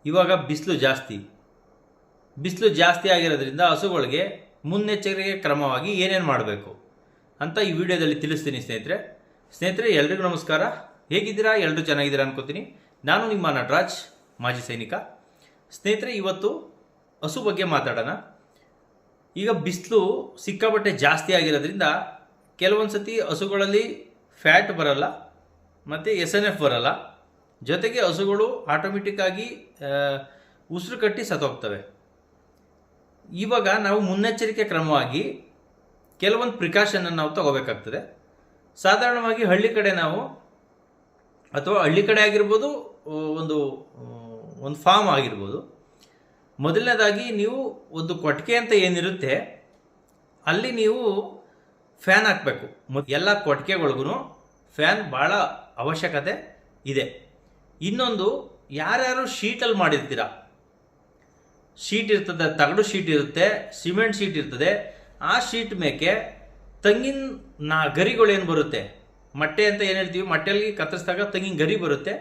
ಇವಾಗ ಬಿಸಿಲು ಜಾಸ್ತಿ ಆಗಿರೋದ್ರಿಂದ ಹಸುಗಳಿಗೆ ಮುನ್ನೆಚ್ಚರಿಕೆ ಕ್ರಮವಾಗಿ ಏನೇನು ಮಾಡಬೇಕು ಅಂತ ಈ ವಿಡಿಯೋದಲ್ಲಿ ತಿಳಿಸ್ತೀನಿ ಸ್ನೇಹಿತರೆ ಎಲ್ರಿಗೂ ನಮಸ್ಕಾರ. ಹೇಗಿದ್ದೀರಾ? ಎಲ್ಲರೂ ಚೆನ್ನಾಗಿದ್ದೀರಾ ಅನ್ಕೋತೀನಿ. ನಾನು ನಿಮ್ಮ ನಟರಾಜ್, ಮಾಜಿ ಸೈನಿಕ. ಸ್ನೇಹಿತರೆ, ಇವತ್ತು ಹಸು ಬಗ್ಗೆ ಮಾತಾಡೋಣ. ಈಗ ಬಿಸಿಲು ಸಿಕ್ಕಾಪಟ್ಟೆ ಜಾಸ್ತಿ ಆಗಿರೋದ್ರಿಂದ ಕೆಲವೊಂದು ಸತಿ ಹಸುಗಳಲ್ಲಿ ಫ್ಯಾಟ್ ಬರಲ್ಲ ಮತ್ತು SNF ಬರಲ್ಲ. ಜೊತೆಗೆ ಹಸುಗಳು ಆಟೋಮೆಟಿಕ್ಕಾಗಿ ಉಸಿರು ಕಟ್ಟಿ ಸತ್ತೋಗ್ತವೆ. ಇವಾಗ ನಾವು ಮುನ್ನೆಚ್ಚರಿಕೆ ಕ್ರಮವಾಗಿ ಕೆಲವೊಂದು ಪ್ರಿಕಾಷನನ್ನು ನಾವು ತಗೋಬೇಕಾಗ್ತದೆ. ಸಾಧಾರಣವಾಗಿ ಹಳ್ಳಿ ಕಡೆ ನಾವು, ಅಥವಾ ಹಳ್ಳಿ ಕಡೆ ಆಗಿರ್ಬೋದು, ಒಂದು ಫಾರ್ಮ್ ಆಗಿರ್ಬೋದು, ಮೊದಲನೇದಾಗಿ ನೀವು ಒಂದು ಕೊಟ್ಟಿಗೆ ಅಂತ ಏನಿರುತ್ತೆ ಅಲ್ಲಿ ನೀವು ಫ್ಯಾನ್ ಹಾಕಬೇಕು. ಎಲ್ಲ ಕೊಟ್ಟಿಗೆಗಳಿಗೂ ಫ್ಯಾನ್ ಭಾಳ ಅವಶ್ಯಕತೆ ಇದೆ. ಇನ್ನೊಂದು, ಯಾರ್ಯಾರು ಶೀಟಲ್ಲಿ ಮಾಡಿರ್ತೀರ, ಶೀಟ್ ಇರ್ತದೆ, ತಗಡು ಶೀಟ್ ಇರುತ್ತೆ, ಸಿಮೆಂಟ್ ಶೀಟ್ ಇರ್ತದೆ. ಆ ಶೀಟ್ ಮೇಕೆ ತೆಂಗಿನ ಗರಿಗಳೇನು ಬರುತ್ತೆ, ಮಟ್ಟೆ ಅಂತ ಏನು ಹೇಳ್ತೀವಿ, ಮಟ್ಟೆಯಲ್ಲಿ ಕತ್ತರಿಸಿದಾಗ ತೆಂಗಿನ ಗರಿ ಬರುತ್ತೆ.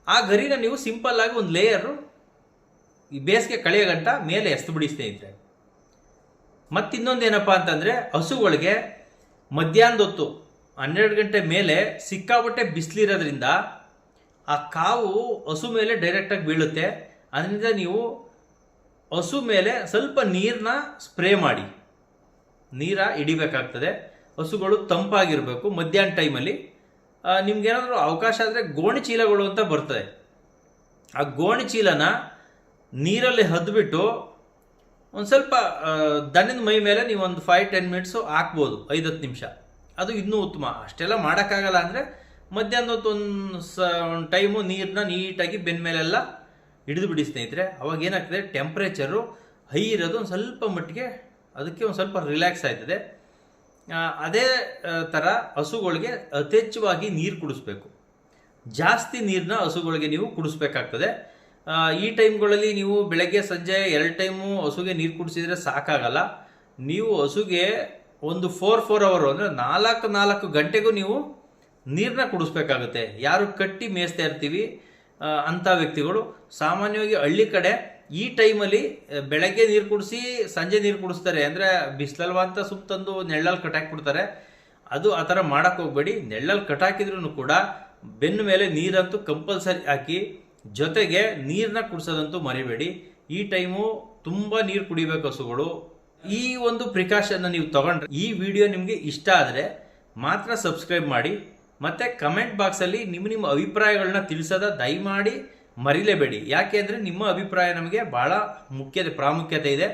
ಆ ಗರಿನ ನೀವು ಸಿಂಪಲ್ ಆಗಿ ಒಂದು ಲೇಯರು ಈ ಬೇಸಿಗೆ ಕಳೆಯ ಗಂಟ ಮೇಲೆ ಎಸ್ದುಬಿಡಿ ಸ್ನೇಹಿತರೆ. ಮತ್ತಿನ್ನೊಂದೇನಪ್ಪ ಅಂತಂದರೆ, ಹಸುಗಳಿಗೆ ಮಧ್ಯಾಹ್ನದ ಹೊತ್ತು 12 ಗಂಟೆ ಮೇಲೆ ಸಿಕ್ಕಾಪಟ್ಟೆ ಬಿಸಿಲಿರೋದ್ರಿಂದ ಆ ಕಾವು ಹಸು ಮೇಲೆ ಡೈರೆಕ್ಟಾಗಿ ಬೀಳುತ್ತೆ. ಅದರಿಂದ ನೀವು ಹಸು ಮೇಲೆ ಸ್ವಲ್ಪ ನೀರನ್ನ ಸ್ಪ್ರೇ ಮಾಡಿ, ನೀರ ಹಿಡಿಬೇಕಾಗ್ತದೆ. ಹಸುಗಳು ತಂಪಾಗಿರಬೇಕು. ಮಧ್ಯಾಹ್ನ ಟೈಮಲ್ಲಿ ನಿಮ್ಗೇನಾದರೂ ಅವಕಾಶ ಆದರೆ ಗೋಣಿ ಚೀಲಗಳು ಅಂತ ಬರ್ತದೆ. ಆ ಗೋಣಿ ಚೀಲನ ನೀರಲ್ಲಿ ಹದ್ಬಿಟ್ಟು ಒಂದು ಸ್ವಲ್ಪ ದನದ ಮೈ ಮೇಲೆ ನೀವು ಒಂದು 5-10 ಮಿನಿಟ್ಸು ಹಾಕ್ಬೋದು, 5-10 ನಿಮಿಷ. ಅದು ಇನ್ನೂ ಉತ್ತಮ. ಅಷ್ಟೆಲ್ಲ ಮಾಡೋಕ್ಕಾಗಲ್ಲ ಅಂದರೆ ಮಧ್ಯಾಹ್ನದ ಹೊತ್ತು ಒಂದು ಟೈಮು ನೀರನ್ನ ನೀಟಾಗಿ ಬೆನ್ನ ಮೇಲೆಲ್ಲ ಹಿಡಿದು ಬಿಡಿ ಸ್ನೇಹಿತರೆ. ಅವಾಗ ಏನಾಗ್ತದೆ, ಟೆಂಪ್ರೇಚರು ಹೈ ಇರೋದು ಒಂದು ಸ್ವಲ್ಪ ಮಟ್ಟಿಗೆ ಅದಕ್ಕೆ ಒಂದು ಸ್ವಲ್ಪ ರಿಲ್ಯಾಕ್ಸ್ ಆಯ್ತದೆ. ಅದೇ ಥರ ಹಸುಗಳಿಗೆ ಯಥೇಚ್ಛವಾಗಿ ನೀರು ಕುಡಿಸ್ಬೇಕು. ಜಾಸ್ತಿ ನೀರನ್ನ ಹಸುಗಳಿಗೆ ನೀವು ಕುಡಿಸ್ಬೇಕಾಗ್ತದೆ. ಈ ಟೈಮ್ಗಳಲ್ಲಿ ನೀವು ಬೆಳಗ್ಗೆ ಸಂಜೆ 2 ಟೈಮು ಹಸುಗೆ ನೀರು ಕುಡಿಸಿದ್ರೆ ಸಾಕಾಗಲ್ಲ. ನೀವು ಹಸುಗೆ ಒಂದು 4 ಅವರ್ ಅಂದರೆ 4 ಗಂಟೆಗೂ ನೀವು ನೀರನ್ನ ಕುಡಿಸ್ಬೇಕಾಗುತ್ತೆ. ಯಾರು ಕಟ್ಟಿ ಮೇಯಿಸ್ತಾ ಇರ್ತೀವಿ ಅಂಥ ವ್ಯಕ್ತಿಗಳು, ಸಾಮಾನ್ಯವಾಗಿ ಹಳ್ಳಿ ಕಡೆ ಈ ಟೈಮಲ್ಲಿ ಬೆಳಗ್ಗೆ ನೀರು ಕುಡಿಸಿ ಸಂಜೆ ನೀರು ಕುಡಿಸ್ತಾರೆ. ಅಂದರೆ ಬಿಸಿಲಲ್ವ ಅಂತ ತಂದು ನೆಳ್ಳಲ್ಲಿ ಕಟ್ಟಾಕ್ಬಿಡ್ತಾರೆ. ಅದು ಆ ಥರ ಮಾಡೋಕ್ಕೆ ಹೋಗ್ಬೇಡಿ. ನೆಳ್ಳಲ್ಲಿ ಕಟ್ಟಾಕಿದ್ರೂ ಕೂಡ ಬೆನ್ನ ಮೇಲೆ ನೀರಂತೂ ಕಂಪಲ್ಸರಿ ಹಾಕಿ, ಜೊತೆಗೆ ನೀರನ್ನ ಕುಡಿಸೋದಂತೂ ಮರಿಬೇಡಿ. ಈ ಟೈಮು ತುಂಬ ನೀರು ಕುಡಿಬೇಕು ಹಸುಗಳು. ಈ ಒಂದು ಪ್ರಿಕಾಷನ್ನ ನೀವು ತಗೊಂಡ್ರೆ, ಈ ವಿಡಿಯೋ ನಿಮಗೆ ಇಷ್ಟ ಆದರೆ ಮಾತ್ರ ಸಬ್ಸ್ಕ್ರೈಬ್ ಮಾಡಿ. ಮತ್ತು ಕಮೆಂಟ್ ಬಾಕ್ಸಲ್ಲಿ ನಿಮ್ಮ ಅಭಿಪ್ರಾಯಗಳನ್ನ ತಿಳಿಸೋದ ದಯಮಾಡಿ ಮರಿಲೇಬೇಡಿ. ಯಾಕೆ ಅಂದರೆ ನಿಮ್ಮ ಅಭಿಪ್ರಾಯ ನಮಗೆ ಭಾಳ ಪ್ರಾಮುಖ್ಯತೆ ಇದೆ.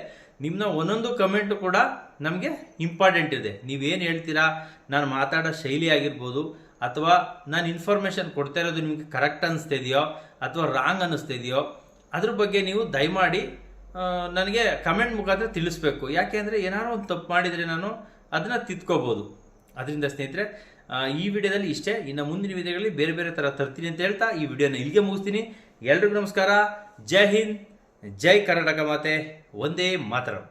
ನಿಮ್ಮ ಒಂದೊಂದು ಕಮೆಂಟು ಕೂಡ ನಮಗೆ ಇಂಪಾರ್ಟೆಂಟ್ ಇದೆ. ನೀವೇನು ಹೇಳ್ತೀರಾ, ನಾನು ಮಾತಾಡೋ ಶೈಲಿ ಆಗಿರ್ಬೋದು, ಅಥವಾ ನಾನು ಇನ್ಫಾರ್ಮೇಷನ್ ಕೊಡ್ತಾ ಇರೋದು ನಿಮಗೆ ಕರೆಕ್ಟ್ ಅನ್ನಿಸ್ತಾ ಇದೆಯೋ ಅಥವಾ ರಾಂಗ್ ಅನ್ನಿಸ್ತಾ ಇದೆಯೋ, ಅದ್ರ ಬಗ್ಗೆ ನೀವು ದಯಮಾಡಿ ನನಗೆ ಕಮೆಂಟ್ ಮುಖಾಂತರ ತಿಳಿಸ್ಬೇಕು. ಯಾಕೆ ಅಂದರೆ ಏನಾದ್ರು ಒಂದು ತಪ್ಪು ಮಾಡಿದರೆ ನಾನು ಅದನ್ನು ತಿದ್ಕೋಬೋದು. ಅದರಿಂದ ಸ್ನೇಹಿತರೆ, ಈ ವಿಡಿಯೋದಲ್ಲಿ ಇಷ್ಟೇ. ಇನ್ನು ಮುಂದಿನ ವಿಡಿಯೋಗಳಲ್ಲಿ ಬೇರೆ ಬೇರೆ ಥರ ತರ್ತೀನಿ ಅಂತ ಹೇಳ್ತಾ ಈ ವಿಡಿಯೋನ ಇಲ್ಲಿಗೆ ಮುಗಿಸ್ತೀನಿ. ಎಲ್ರಿಗೂ ನಮಸ್ಕಾರ. ಜೈ ಹಿಂದ್, ಜೈ ಕರ್ನಾಟಕ ಮಾತೆ, ವಂದೇ ಮಾತರಂ.